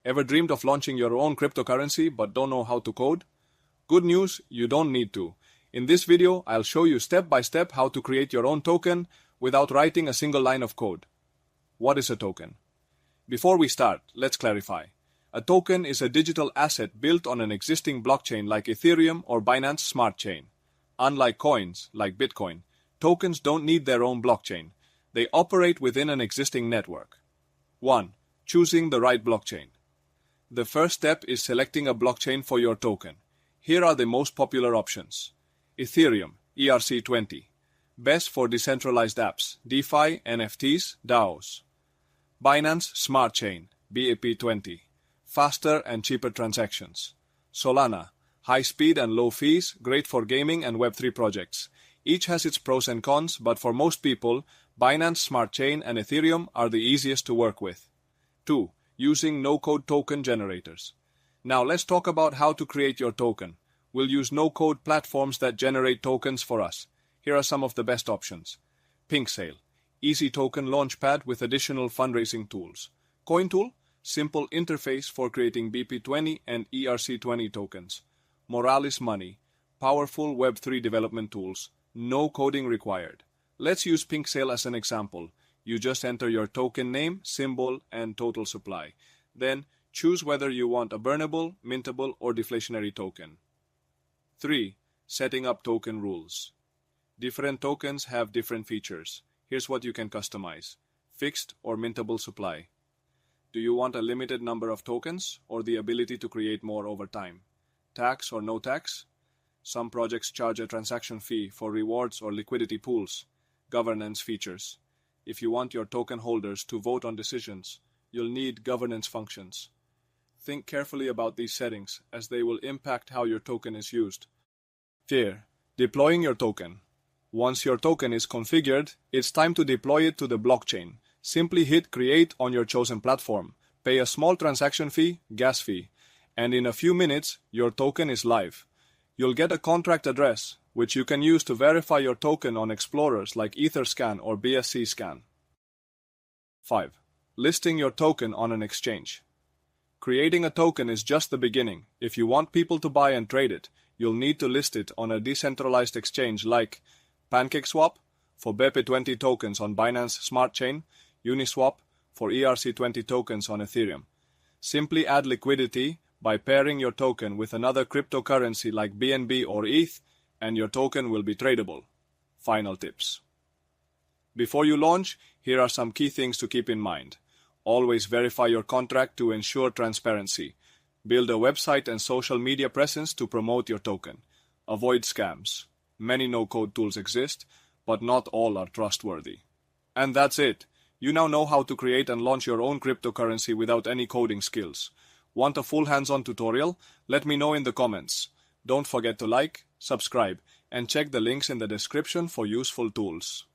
Ever dreamed of launching your own cryptocurrency but don't know how to code? Good news, you don't need to. In this video, I'll show you step by step how to create your own token without writing a single line of code. What is a token? Before we start, let's clarify. A token is a digital asset built on an existing blockchain like Ethereum or Binance Smart Chain. Unlike coins, like Bitcoin, tokens don't need their own blockchain. They operate within an existing network. 1. Choosing the right blockchain. The first step is selecting a blockchain for your token. Here are the most popular options. Ethereum, ERC20. Best for decentralized apps, DeFi, NFTs, DAOs. Binance Smart Chain, BAP20. Faster and cheaper transactions. Solana, high speed and low fees, great for gaming and Web3 projects. Each has its pros and cons, but for most people, Binance Smart Chain and Ethereum are the easiest to work with. 2. Using no-code token generators. Now let's talk about how to create your token. We'll use no-code platforms that generate tokens for us. Here are some of the best options. PinkSale, easy token launchpad with additional fundraising tools. CoinTool, simple interface for creating BP20 and ERC20 tokens. Moralis Money, powerful Web3 development tools. No coding required. Let's use PinkSale as an example. You just enter your token name, symbol, and total supply. Then choose whether you want a burnable, mintable, or deflationary token. 3. Setting up token rules. Different tokens have different features. Here's what you can customize. Fixed or mintable supply. Do you want a limited number of tokens or the ability to create more over time? Tax or no tax? Some projects charge a transaction fee for rewards or liquidity pools. Governance features. If you want your token holders to vote on decisions, you'll need governance functions. Think carefully about these settings as they will impact how your token is used. Here, deploying your token. Once your token is configured, it's time to deploy it to the blockchain. Simply hit Create on your chosen platform, pay a small transaction fee, gas fee, and in a few minutes, your token is live. You'll get a contract address, which you can use to verify your token on explorers like Etherscan or BSC Scan. 5. Listing your token on an exchange. Creating a token is just the beginning. If you want people to buy and trade it, you'll need to list it on a decentralized exchange like PancakeSwap for BP20 tokens on Binance Smart Chain, Uniswap for ERC20 tokens on Ethereum. Simply add liquidity by pairing your token with another cryptocurrency like BNB or ETH, and your token will be tradable. Final tips. Before you launch, here are some key things to keep in mind. Always verify your contract to ensure transparency. Build a website and social media presence to promote your token. Avoid scams. Many no-code tools exist, but not all are trustworthy. And that's it. You now know how to create and launch your own cryptocurrency without any coding skills. Want a full hands-on tutorial? Let me know in the comments. Don't forget to like, subscribe, and check the links in the description for useful tools.